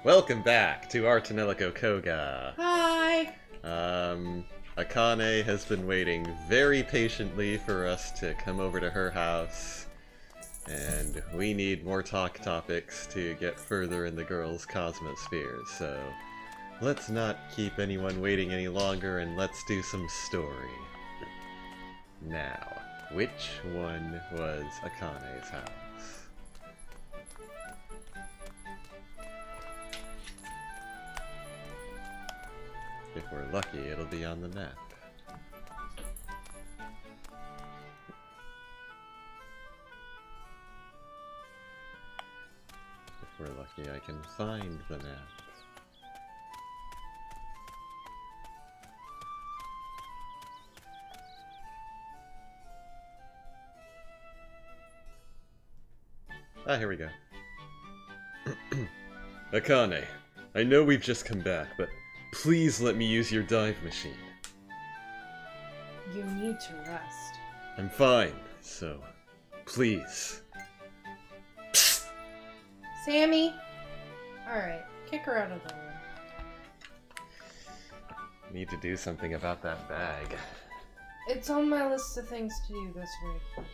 Welcome back to our Tonelico Qoga. Hi! Akane has been waiting very patiently for us to come over to her house, and we need more talk topics to get further in the girls' cosmosphere, so let's not keep anyone waiting any longer and let's do some story. Now, which one was Akane's house? If we're lucky, it'll be on the map. If we're lucky, I can find the map. Ah, here we go. Akane, I know we've just come back, but please let me use your dive machine. You need to rest. I'm fine, so please. Sammy! Alright, kick her out of the room. Need to do something about that bag. It's on my list of things to do this week.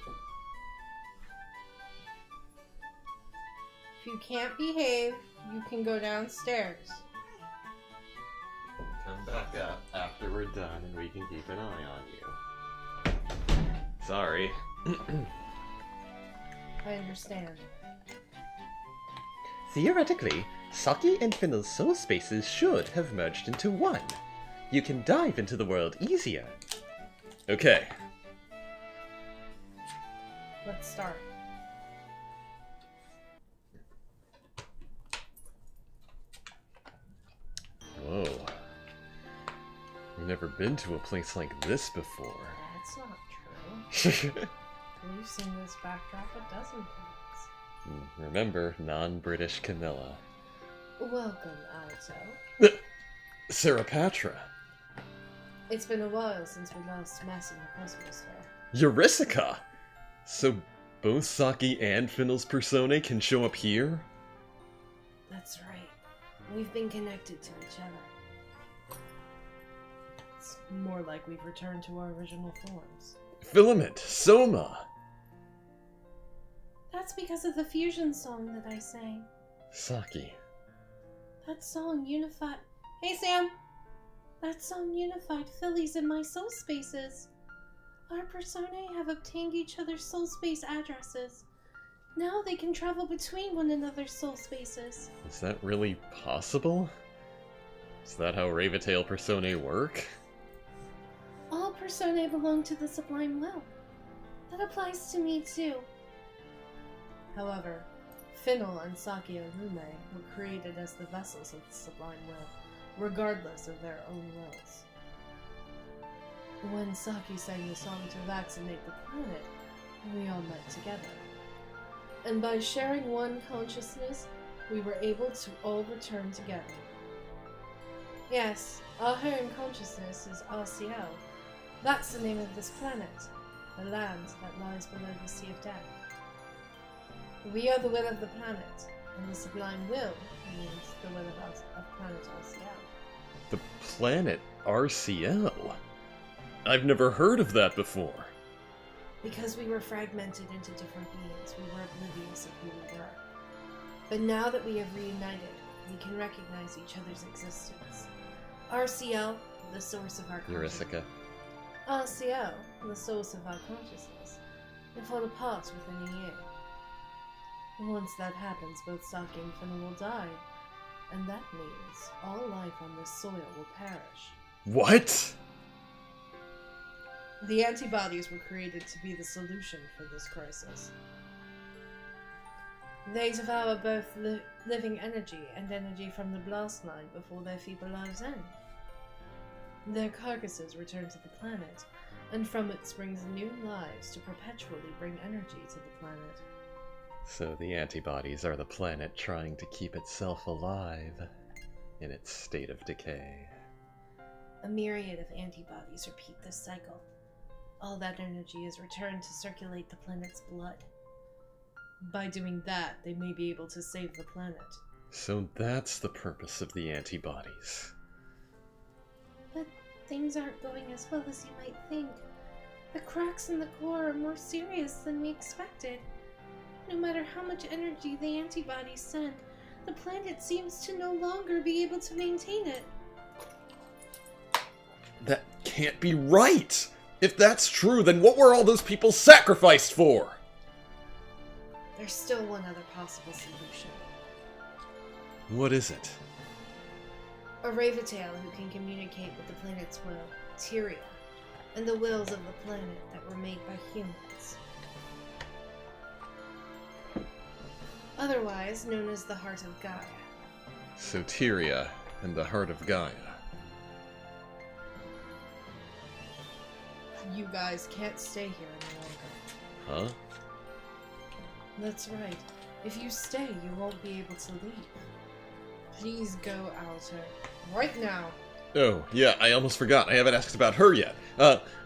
If you can't behave, you can go downstairs. Come back up after we're done and we can keep an eye on you. Sorry. I understand. Theoretically, Saki and Finnell's soul spaces should have merged into one. You can dive into the world easier. Okay. Let's start. Whoa. I've never been to a place like this before. That's not true. We've seen this backdrop a dozen times. Remember, non-British Camilla. Welcome, Alto. Sarapatra. It's been a while since we last met in the Cosmos Fair. Eurysika! So both Saki and Finnell's personae can show up here? That's right. We've been connected to each other. It's more like we've returned to our original forms. Filament! Soma! That's because of the fusion song that I sang. Saki. That song unified... Hey, Sam! That song unified Phillies in my soul spaces. Our personae have obtained each other's soul space addresses. Now they can travel between one another's soul spaces. Is that really possible? Is that how Ravatail personae work? All personae belong to the Sublime Will. That applies to me too. However, Finnell and Saki Orume were created as the vessels of the Sublime Will, regardless of their own wills. When Saki sang the song to vaccinate the planet, we all met together. And by sharing one consciousness, we were able to all return together. Yes, our home consciousness is RCL. That's the name of this planet, the land that lies below the Sea of Death. We are the will of the planet, and the Sublime Will means the will of planet RCL. The planet RCL? I've never heard of that before. Because we were fragmented into different beings, we were oblivious of who we were. But now that we have reunited, we can recognize each other's existence. RCL, the source of our consciousness. Eurysika. RCL, the source of our consciousness, will fall apart within a year. Once that happens, both Saki and Finnell will die, and that means all life on this soil will perish. What? The antibodies were created to be the solution for this crisis. They devour both living energy and energy from the blast line before their feeble lives end. Their carcasses return to the planet, and from it springs new lives to perpetually bring energy to the planet. So the antibodies are the planet trying to keep itself alive in its state of decay. A myriad of antibodies repeat this cycle. All that energy is returned to circulate the planet's blood. By doing that, they may be able to save the planet. So that's the purpose of the antibodies. But things aren't going as well as you might think. The cracks in the core are more serious than we expected. No matter how much energy the antibodies send, the planet seems to no longer be able to maintain it. That can't be right! If that's true, then what were all those people sacrificed for? There's still one other possible solution. What is it? A Ravatail who can communicate with the planet's will, Tyria, and the wills of the planet that were made by humans. Otherwise known as the Heart of Gaia. Soteria and the Heart of Gaia. You guys can't stay here any longer. Huh? That's right. If you stay, you won't be able to leave. Please go, Alto. Right now. Oh, yeah, I almost forgot. I haven't asked about her yet.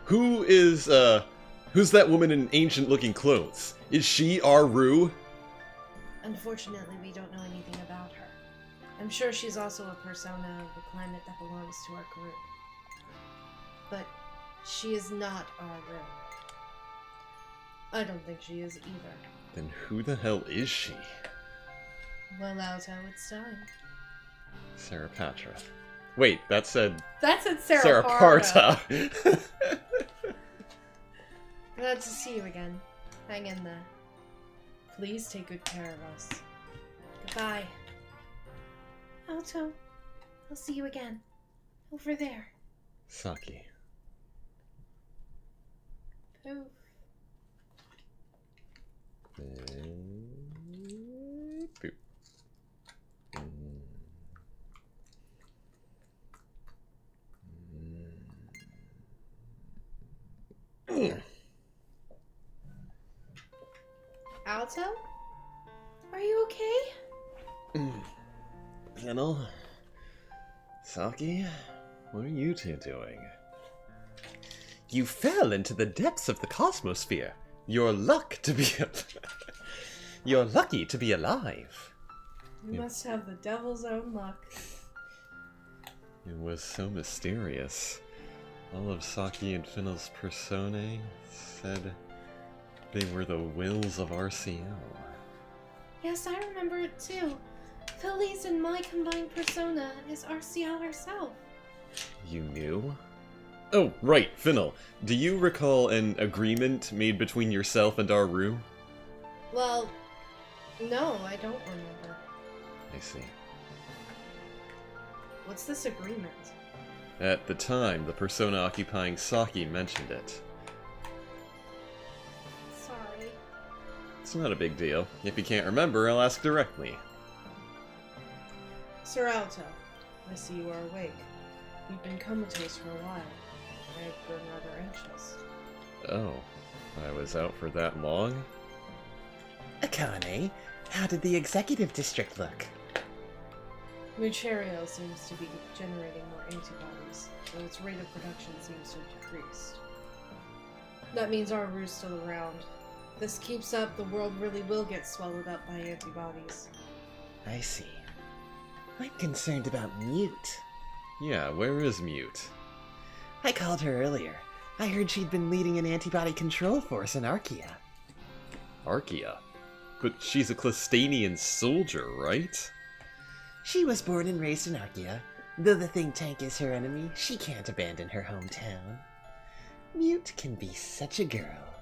Who's that woman in ancient-looking clothes? Is she our Rue? Unfortunately, we don't know anything about her. I'm sure she's also a persona of the planet that belongs to our group. But she is not our Rue. I don't think she is either. Then who the hell is she? Well, Alto, it's time. Sarapatra. Wait, that said... That said Saraparta. Saraparta. Glad to see you again. Hang in there. Please take good care of us. Goodbye. Alto, I'll see you again. Over there. Saki. Poof. Boop. Alto? Are you okay? Fennel? Saki? What are you two doing? You fell into the depths of the cosmosphere. You're lucky to be alive. You must have the devil's own luck. It was so mysterious. All of Saki and Fennel's personae said they were the wills of RCO. Yes, I remember it too. Philly's and my combined persona is RCL herself. You knew? Oh, right, Fennel. Do you recall an agreement made between yourself and our Rue? Well, no, I don't remember. I see. What's this agreement? At the time, the persona occupying Saki mentioned it. Sorry. It's not a big deal. If you can't remember, I'll ask directly. Sir Alto, I see you are awake. You've been comatose for a while. I've grown rather anxious. Oh, I was out for that long? Akane, how did the executive district look? Mucherio seems to be generating more antibodies, though its rate of production seems to have decreased. That means our Rue's still around. If this keeps up, the world really will get swallowed up by antibodies. I see. I'm concerned about Mute. Yeah, where is Mute? I called her earlier. I heard she'd been leading an antibody control force in Archaea. Archaea? But she's a Clastanian soldier, right? She was born and raised in Archaea. Though the think tank is her enemy, she can't abandon her hometown. Mute can be such a girl.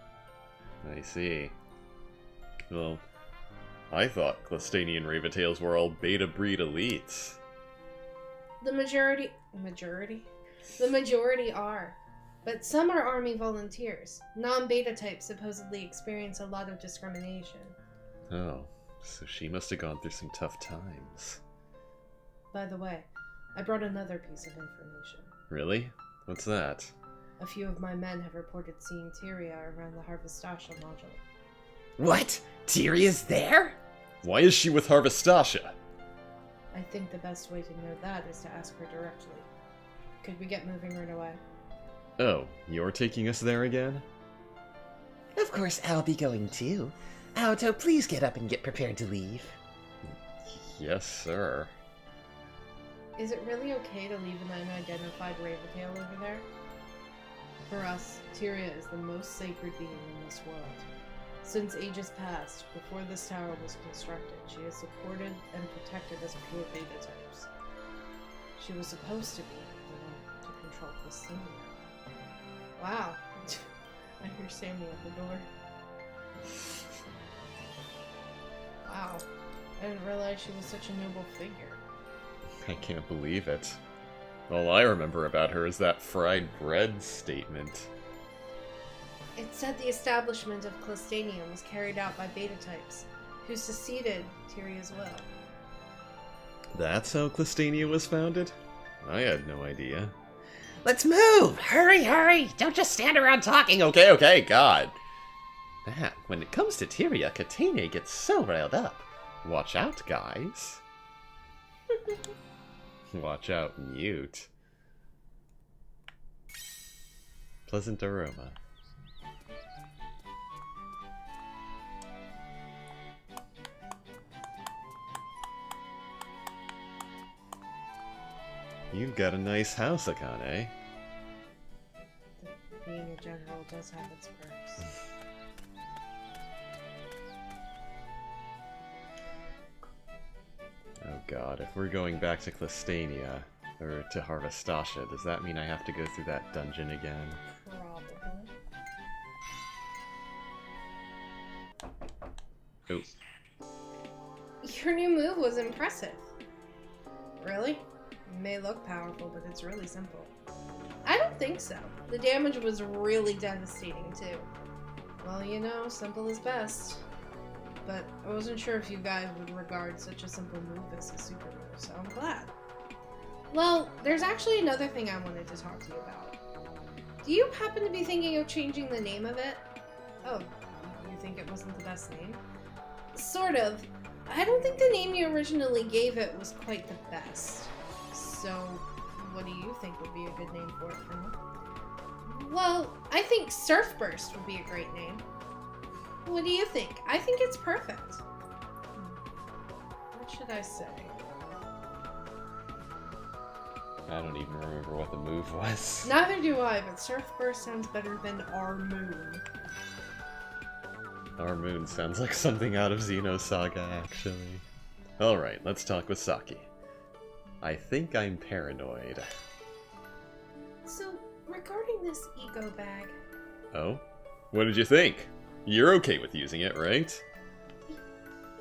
I see. Well, I thought Clastanian Ravatails were all beta breed elites. The majority are. But some are army volunteers. Non-beta types supposedly experience a lot of discrimination. Oh, so she must have gone through some tough times. By the way, I brought another piece of information. Really? What's that? A few of my men have reported seeing Tyria around the Harvestasha module. What? Tyria's there? Why is she with Harvestasha? I think the best way to know that is to ask her directly. Could we get moving right away? Oh, you're taking us there again? Of course I'll be going too. Alto, please get up and get prepared to leave. Yes, sir. Is it really okay to leave an unidentified Raventail over there? For us, Tyria is the most sacred being in this world. Since ages past, before this tower was constructed, she has supported and protected us pure beta types. She was supposed to be the one to control Christina. Wow. I hear Sammy at the door. Wow. I didn't realize she was such a noble figure. I can't believe it. All I remember about her is that fried bread statement. It said the establishment of Clustanium was carried out by beta types, who succeeded Tyria's will. That's how Clustania was founded? I had no idea. Let's move! Hurry, hurry! Don't just stand around talking, okay? Okay, God. Man, when it comes to Tyria, Katene gets so riled up. Watch out, guys. Watch out, mute. Pleasant aroma. You've got a nice house, Akane. Being a general does have its perks. Oh god, if we're going back to Clustania, or to Harvestasha, does that mean I have to go through that dungeon again? Probably. Oh. Your new move was impressive. Really? It may look powerful, but it's really simple. I don't think so. The damage was really devastating, too. Well, you know, simple is best. But I wasn't sure if you guys would regard such a simple move as a super move, so I'm glad. Well, there's actually another thing I wanted to talk to you about. Do you happen to be thinking of changing the name of it? Oh, you think it wasn't the best name? Sort of. I don't think the name you originally gave it was quite the best. So, what do you think would be a good name for it, Finley? Well, I think Surf Burst would be a great name. What do you think? I think it's perfect. What should I say? I don't even remember what the move was. Neither do I, but Surf Burst sounds better than Our Moon. Our Moon sounds like something out of Xenosaga, actually. Alright, let's talk with Saki. I think I'm paranoid. So, regarding this ego bag... Oh? What did you think? You're okay with using it, right?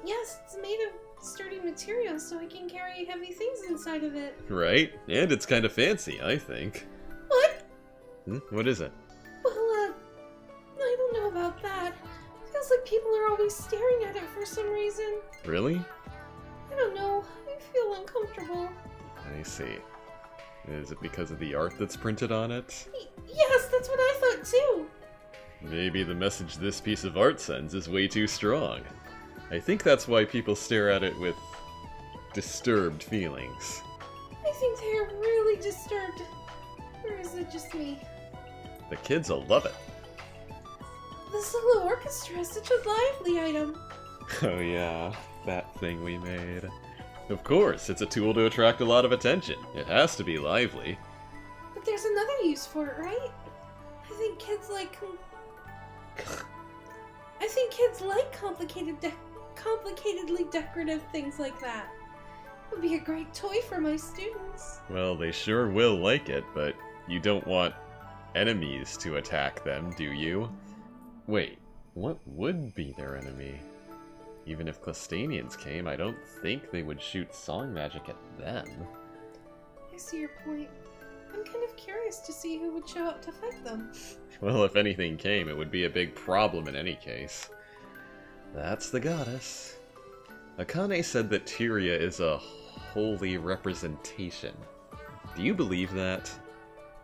Yes, it's made of sturdy material, so I can carry heavy things inside of it. Right? And it's kind of fancy, I think. What? What is it? Well, I don't know about that. Feels like people are always staring at it for some reason. Really? I don't know. I feel uncomfortable. I see. Is it because of the art that's printed on it? Yes, that's what I thought too. Maybe the message this piece of art sends is way too strong. I think that's why people stare at it with disturbed feelings. I think they are really disturbed. Or is it just me? The kids will love it. The solo orchestra is such a lively item. Oh yeah, that thing we made. Of course, it's a tool to attract a lot of attention. It has to be lively. But there's another use for it, right? I think kids like complicatedly decorative things like that. It would be a great toy for my students. Well, they sure will like it, but you don't want enemies to attack them, do you? Wait, what would be their enemy? Even if Clustanians came, I don't think they would shoot song magic at them. I see your point. I'm kind of curious to see who would show up to fight them. Well, if anything came, it would be a big problem in any case. That's the goddess. Akane said that Tyria is a holy representation. Do you believe that?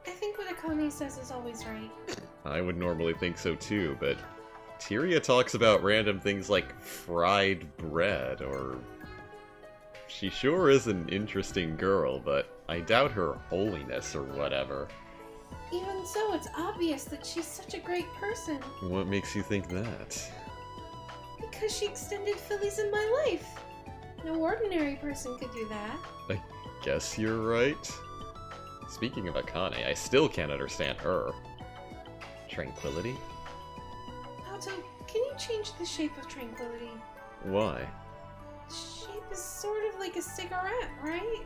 I think what Akane says is always right. I would normally think so too, but Tyria talks about random things like fried bread, or... She sure is an interesting girl, but I doubt her holiness or whatever. Even so, it's obvious that she's such a great person. What makes you think that? Because she extended Phillies in my life. No ordinary person could do that. I guess you're right. Speaking of Akane, I still can't understand her. Tranquility? Alto, can you change the shape of Tranquility? Why? Shape is sort of like a cigarette, right?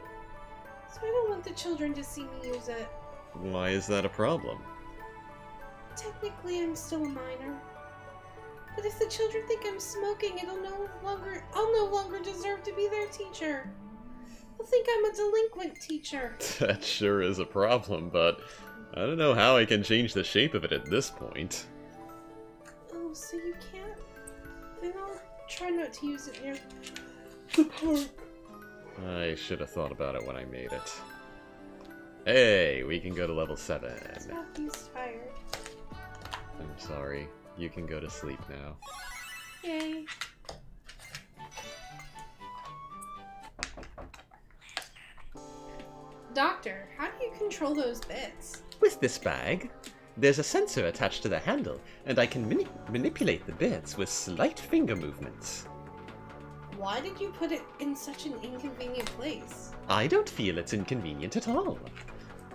So I don't want the children to see me use it. Why is that a problem? Technically, I'm still a minor. But if the children think I'm smoking, I'll no longer deserve to be their teacher. They'll think I'm a delinquent teacher. That sure is a problem, but I don't know how I can change the shape of it at this point. Oh, so you can't? Then I'll try not to use it near the park. I should have thought about it when I made it. Hey, we can go to level 7. Matthew's tired. I'm sorry. You can go to sleep now. Yay. Doctor, how do you control those bits? With this bag, there's a sensor attached to the handle, and I can manipulate the bits with slight finger movements. Why did you put it in such an inconvenient place? I don't feel it's inconvenient at all.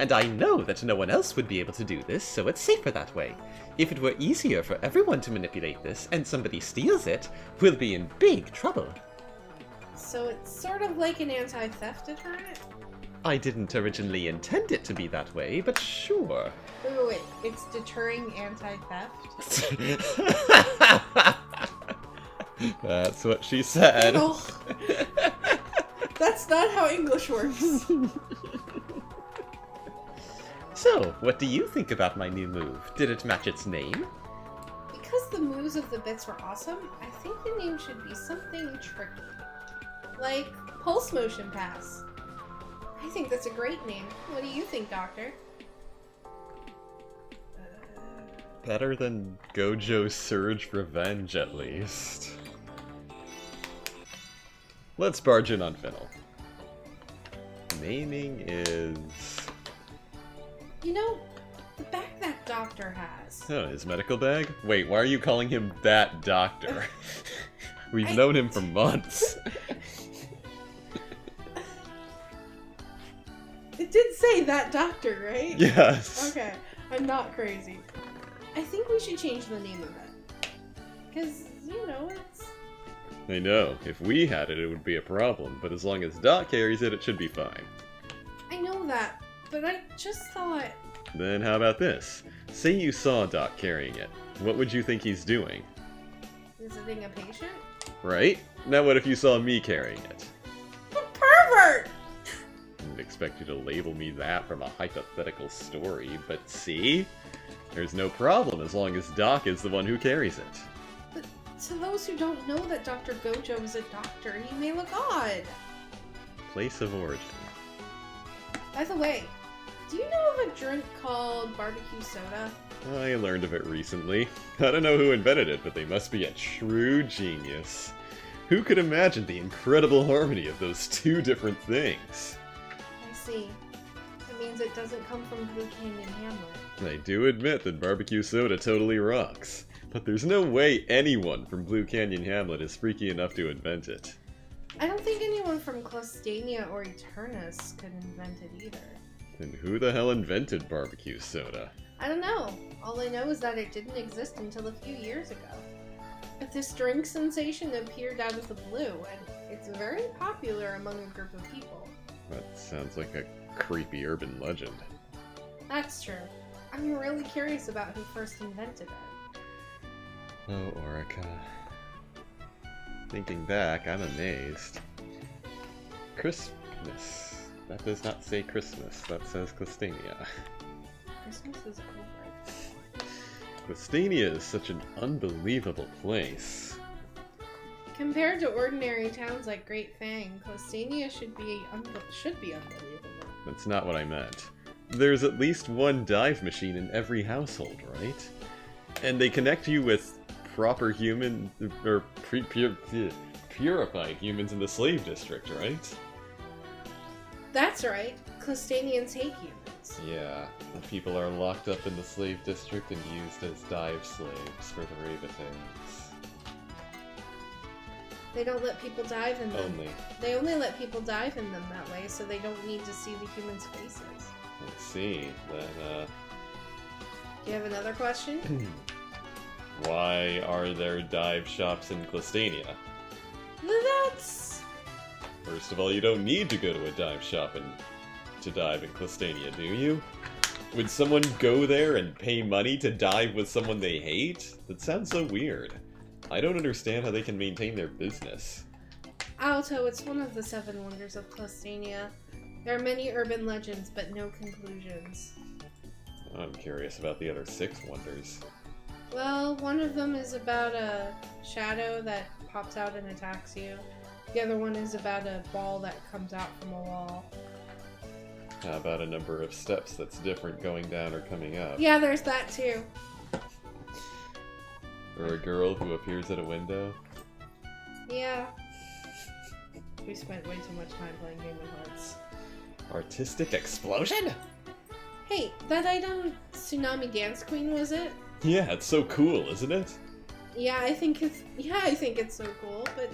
And I know that no one else would be able to do this, so it's safer that way. If it were easier for everyone to manipulate this, and somebody steals it, we'll be in big trouble. So it's sort of like an anti-theft deterrent? I didn't originally intend it to be that way, but sure. Wait, it's deterring anti-theft? That's what she said. Oh, that's not how English works. So, what do you think about my new move? Did it match its name? Because the moves of the bits were awesome, I think the name should be something tricky. Like Pulse Motion Pass. I think that's a great name. What do you think, Doctor? Better than Gojo Surge Revenge, at least. Let's barge in on Fennel. Naming is... You know, the bag that Doctor has. Oh, his medical bag? Wait, why are you calling him that doctor? We've known him for months. It did say that Doctor, right? Yes. Okay, I'm not crazy. I think we should change the name of it. Because, you know, it's... I know. If we had it, it would be a problem, but as long as Doc carries it, it should be fine. I know that, but I just thought... Then how about this? Say you saw Doc carrying it. What would you think he's doing? Visiting a patient? Right? Now what if you saw me carrying it? A pervert! I didn't expect you to label me that from a hypothetical story, but see? There's no problem as long as Doc is the one who carries it. But to those who don't know that Dr. Gojo is a doctor, he may look odd. Place of origin. By the way, do you know of a drink called barbecue soda? I learned of it recently. I don't know who invented it, but they must be a true genius. Who could imagine the incredible harmony of those two different things? I see. That means it doesn't come from Blue Canyon Hamlet. I do admit that barbecue soda totally rocks, but there's no way anyone from Blue Canyon Hamlet is freaky enough to invent it. I don't think anyone from Clostania or Eternus could invent it either. And who the hell invented barbecue soda? I don't know. All I know is that it didn't exist until a few years ago. But this drink sensation appeared out of the blue, and it's very popular among a group of people. That sounds like a creepy urban legend. That's true. I'm really curious about who first invented it. Oh, Orica. Thinking back, I'm amazed. Christmas. That does not say Christmas, that says Clostania. Christmas is over. Clostania is such an unbelievable place. Compared to ordinary towns like Great Fang, Clostania should be unbelievable. That's not what I meant. There's at least one dive machine in every household, right? And they connect you with proper human, or purified humans in the slave district, right? That's right. Clostanians hate humans. Yeah, the people are locked up in the slave district and used as dive slaves for the Rabatans. They don't let people dive in them. Only. They only let people dive in them that way, so they don't need to see the humans' faces. Let's see. Then, Do you have another question? why are there dive shops in Clystania? That's... First of all, you don't need to go to a dive shop to dive in Clystania, do you? Would someone go there and pay money to dive with someone they hate? That sounds so weird. I don't understand how they can maintain their business. Alto, it's one of the 7 wonders of Clystania. There are many urban legends, but no conclusions. I'm curious about the other 6 wonders. Well, one of them is about a shadow that pops out and attacks you. The other one is about a ball that comes out from a wall. How about a number of steps that's different going down or coming up? Yeah, there's that too. Or a girl who appears at a window? Yeah. We spent way too much time playing Game of Hearts. Artistic explosion? Hey, that item Tsunami Dance Queen, was it? Yeah, it's so cool, isn't it? Yeah, I think it's so cool, but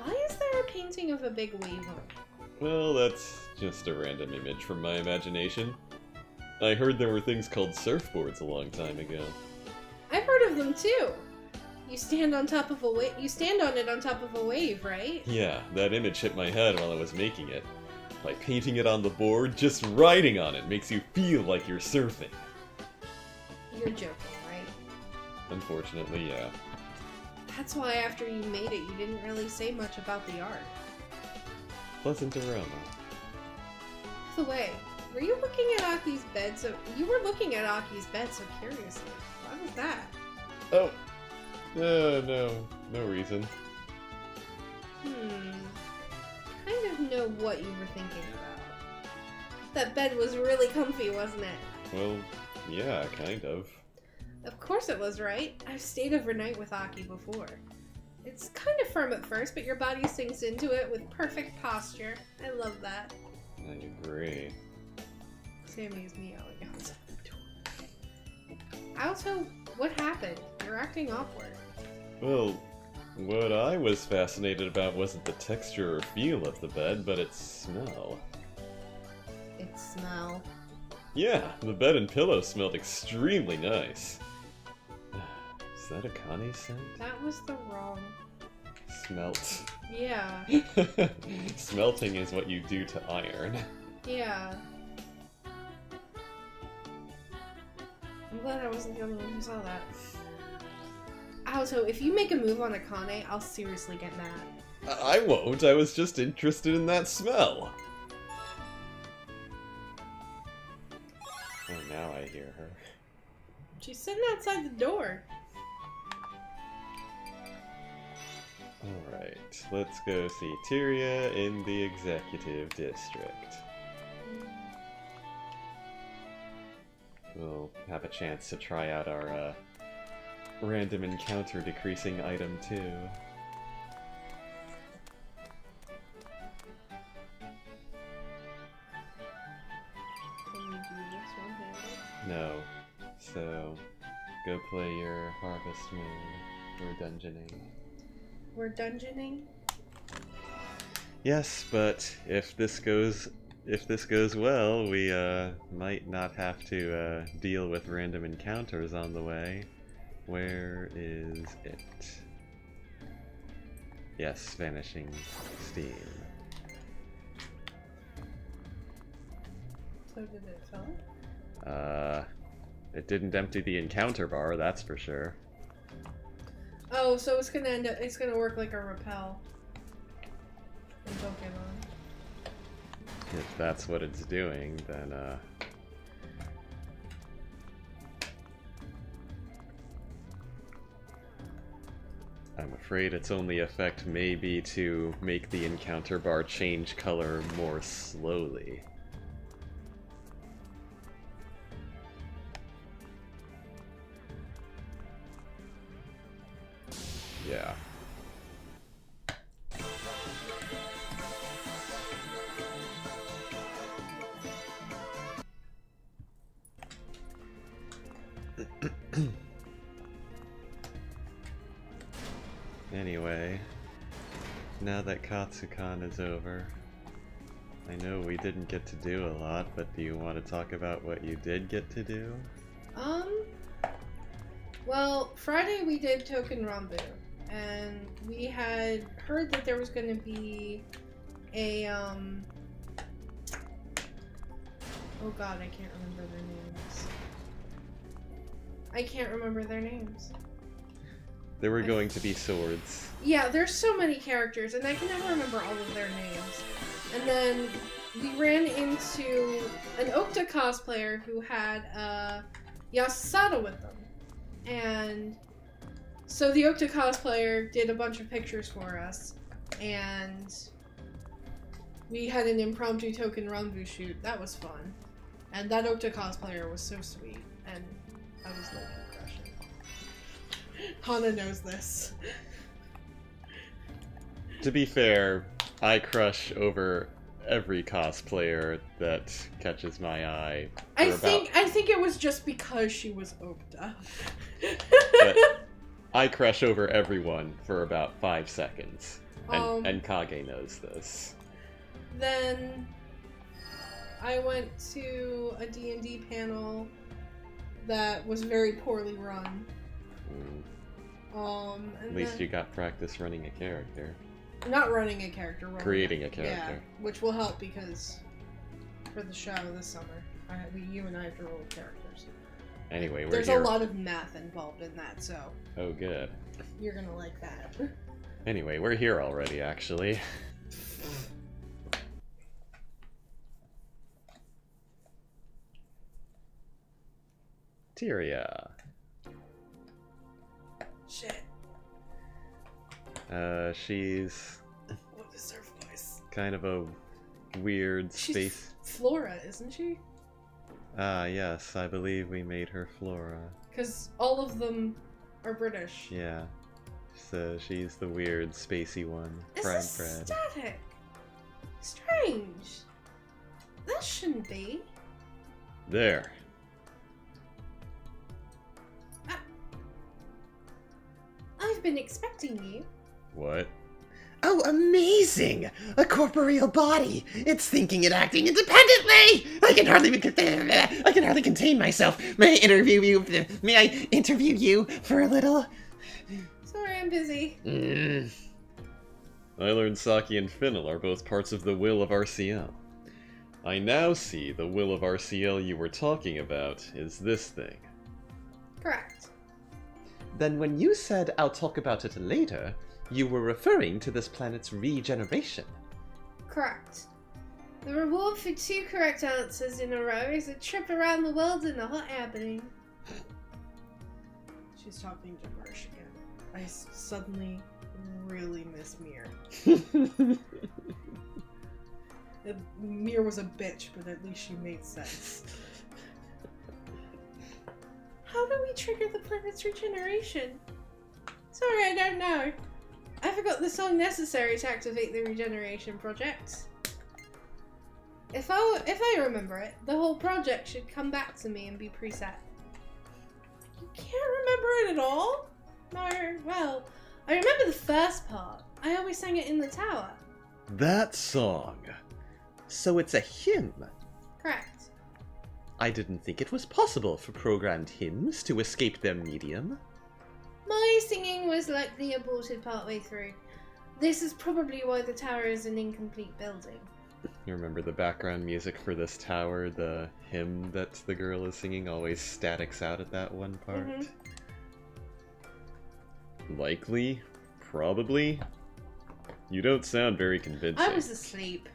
why is there a painting of a big wave on it? Well, that's just a random image from my imagination. I heard there were things called surfboards a long time ago. I've heard of them too. You stand on top of a wave. You stand on it on top of a wave, right? Yeah, that image hit my head while I was making it. By painting it on the board, just riding on it makes you feel like you're surfing. You're joking, right? Unfortunately, yeah. That's why after you made it, you didn't really say much about the art. Pleasant aroma. By the way, were you looking at Aki's bed? You were looking at Aki's bed so curiously. Why was that? Oh! No reason. Kind of know what you were thinking about. That bed was really comfy, wasn't it? Well, yeah, kind of. Of course it was, right? I've stayed overnight with Aki before. It's kind of firm at first, but your body sinks into it with perfect posture. I love that. I agree. Sammy is meowing outside the door. Alto, what happened? You're acting awkward. Well, what I was fascinated about wasn't the texture or feel of the bed, but its smell. Its smell. Yeah, the bed and pillow smelled extremely nice. Is that a Kane scent? That was the wrong... Smelt. Yeah. Smelting is what you do to iron. Yeah. I'm glad I wasn't the only one who saw that. Alto, if you make a move on Akane, I'll seriously get mad. I won't, I was just interested in that smell. Oh, now I hear her. She's sitting outside the door. Alright, let's go see Tyria in the Executive District. We'll have a chance to try out our random encounter decreasing item too. Can you do this one-handed? No. So, go play your Harvest Moon. We're dungeoning. We're dungeoning? Yes, but if this goes well, we might not have to deal with random encounters on the way. Where is it? Yes, Vanishing Steam. So did it fill? It didn't empty the encounter bar, that's for sure. Oh, so it's gonna work like a repel in Pokemon. If that's what it's doing, then I'm afraid its only effect may be to make the encounter bar change color more slowly. Yeah. Anyway, now that Katsukan is over. I know we didn't get to do a lot, but do you want to talk about what you did get to do? Well, Friday we did Token Rambu, and we had heard that there was going to be a, oh god, I can't remember their names. I can't remember their names. There were going to be swords. Yeah, there's so many characters, and I can never remember all of their names. And then we ran into an Okta cosplayer who had Yasada with them. And so the Okta cosplayer did a bunch of pictures for us, and we had an impromptu Token Ranbu shoot. That was fun. And that Okta cosplayer was so sweet, and I was low-key crushing. Hana knows this. To be fair, I crush over every cosplayer that catches my eye. I think it was just because she was Okta. But I crush over everyone for about 5 seconds. And Kage knows this. Then I went to a D&D panel that was very poorly run. At least you got practice running a character. Not running a character, creating a character. Yeah, which will help because for the show this summer, you and I have to roll characters. Anyway, there's a lot of math involved in that, so. Oh, good. You're gonna like that. Anyway, we're here already, actually. Tyria. Shit. She's What is her voice? kind of a weird space. Flora, isn't she? Ah, yes, I believe we made her Flora. Because all of them are British. Yeah. So she's the weird, spacey one. Is Fred this Fred. static? Strange. That shouldn't be. There. I've been expecting you. What? Oh, amazing! A corporeal body! It's thinking and acting independently! I can hardly contain myself. May I interview you for a little? Sorry, I'm busy. I learned Saki and Finnel are both parts of the will of RCL. I now see the will of RCL you were talking about is this thing. Correct. Then when you said I'll talk about it later, you were referring to this planet's regeneration. Correct. The reward for 2 correct answers in a row is a trip around the world in a hot air balloon. She's talking gibberish again. I suddenly really miss Mir. Mir was a bitch, but at least she made sense. How do we trigger the planet's regeneration? Sorry, I don't know. I forgot the song necessary to activate the regeneration project. If I remember it, the whole project should come back to me and be preset. You can't remember it at all? No, well, I remember the first part. I always sang it in the tower. That song. So it's a hymn. Correct. I didn't think it was possible for programmed hymns to escape their medium. My singing was likely aborted partway through. This is probably why the tower is an incomplete building. You remember the background music for this tower, the hymn that the girl is singing always statics out at that one part? Likely? Probably? You don't sound very convincing. I was asleep.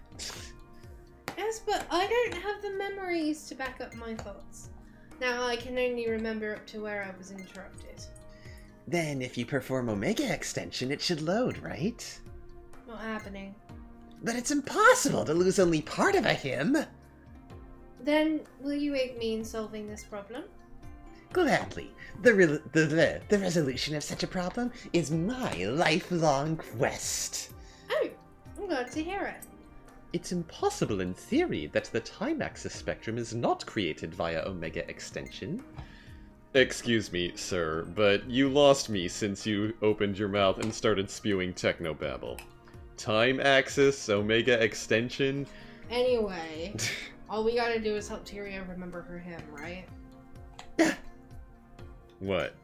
Yes, but I don't have the memories to back up my thoughts. Now I can only remember up to where I was interrupted. Then if you perform Omega Extension, it should load, right? Not happening. But it's impossible to lose only part of a hymn! Then, will you aid me in solving this problem? Gladly. The resolution of such a problem is my lifelong quest. Oh, I'm glad to hear it. It's impossible in theory that the time axis spectrum is not created via Omega Extension. Excuse me, sir, but you lost me since you opened your mouth and started spewing technobabble. Time axis, omega extension. Anyway, all we gotta do is help Tyria remember her hymn, right? What?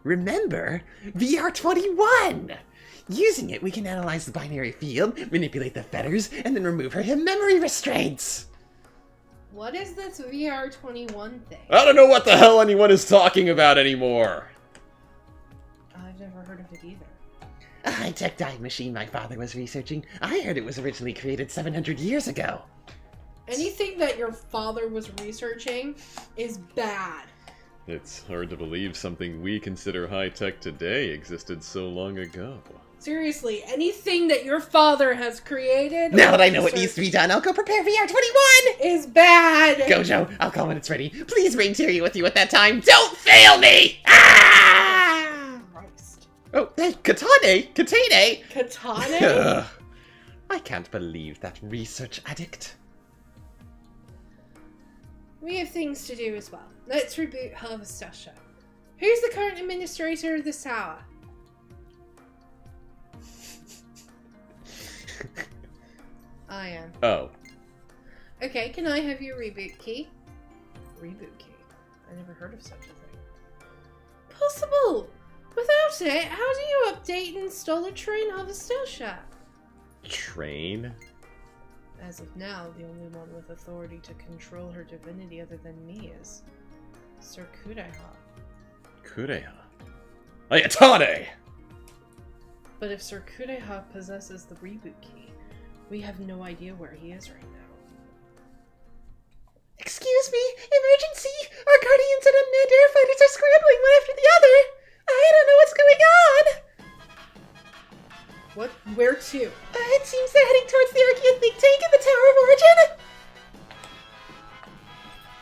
Remember? VR21! Using it, we can analyze the binary field, manipulate the fetters, and then remove her memory restraints! What is this VR21 thing? I don't know what the hell anyone is talking about anymore! I've never heard of it either. A high-tech dying machine my father was researching. I heard it was originally created 700 years ago. Anything that your father was researching is bad. It's hard to believe something we consider high-tech today existed so long ago. Seriously, anything that your father has created... Now that I know what needs to be done, I'll go prepare VR21! ...is bad! Gojo, I'll call when it's ready. Please bring Tyria with you at that time. Don't fail me! Ah! Christ. Oh, hey, Katane! Katane! Katane? I can't believe that research addict. We have things to do as well. Let's reboot Harvestasha. Who's the current administrator of this tower? I am. Oh. Okay, can I have your reboot key? Reboot key? I never heard of such a thing. Possible! Without it, how do you update and install a train Harvestasha? Train? As of now, the only one with authority to control her divinity other than me is Sir Kureha. Kureha? Ayatane! But if Sir Kureha possesses the reboot key, we have no idea where he is right now. Excuse me, emergency! Our guardians and unmanned air fighters are scrambling one after the other! I don't know what's going on! What? Where to? It seems they're heading towards the Archean think tank in the Tower of Origin!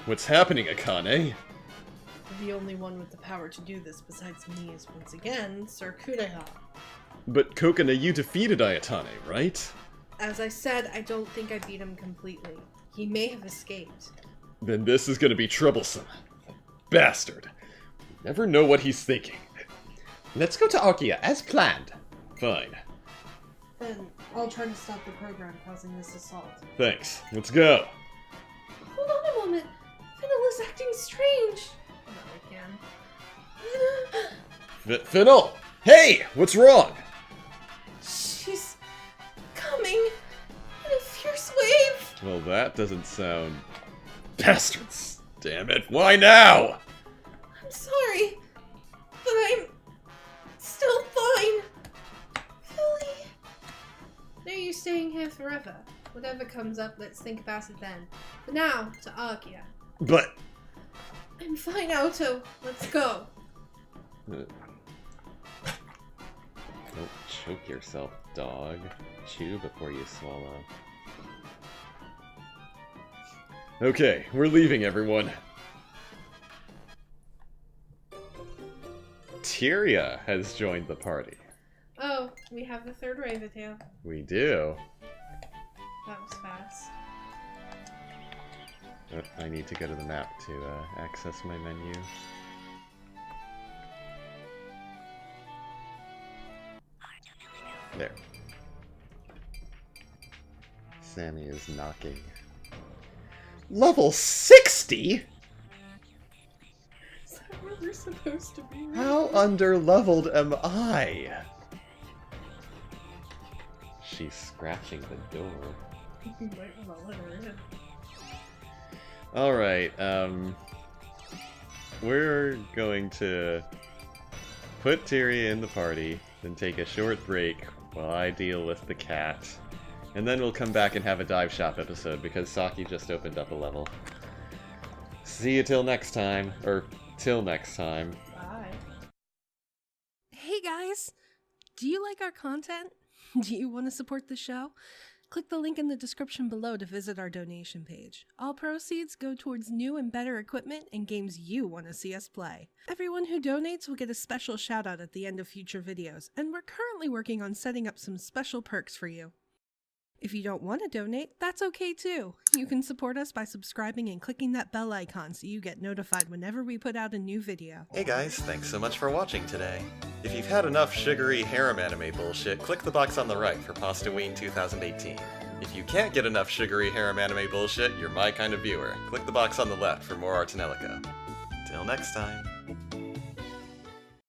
What's happening, Akane? The only one with the power to do this besides me is once again Sir Kureha. But Kokona, you defeated Ayatane, right? As I said, I don't think I beat him completely. He may have escaped. Then this is gonna be troublesome. Bastard. Never know what he's thinking. Let's go to Archaea, as planned. Fine. Then I'll try to stop the program causing this assault. Thanks. Let's go. Hold on a moment. Finnell is acting strange. No, I can. Finnell! Hey! What's wrong? She's coming in a fierce wave. Well, that doesn't sound... Bastards! Damn it, why now? I'm sorry, but I'm still fine. Philly. No use staying here forever. Whatever comes up, let's think about it then. For now, to Archaea. But... I'm fine, Auto. Let's go. Don't choke yourself, dog. Chew before you swallow. Okay, we're leaving, everyone. Tyria has joined the party. Oh, we have the third Raventail. We do. That was fast. I need to go to the map to access my menu. There. Sammy is knocking. Level 60? Is that where we're supposed to be? How under-leveled am I? She's scratching the door. You might want to let her in. Alright, we're going to put Tyria in the party, then take a short break while I deal with the cat. And then we'll come back and have a dive shop episode because Saki just opened up a level. See you till next time. Or, till next time. Bye. Hey guys! Do you like our content? Do you want to support the show? Click the link in the description below to visit our donation page. All proceeds go towards new and better equipment and games you want to see us play. Everyone who donates will get a special shout out at the end of future videos, and we're currently working on setting up some special perks for you. If you don't want to donate, that's okay too. You can support us by subscribing and clicking that bell icon so you get notified whenever we put out a new video. Hey guys, thanks so much for watching today. If you've had enough sugary harem anime bullshit, click the box on the right for Pastaween 2018. If you can't get enough sugary harem anime bullshit, you're my kind of viewer. Click the box on the left for more Tonelico. Till next time.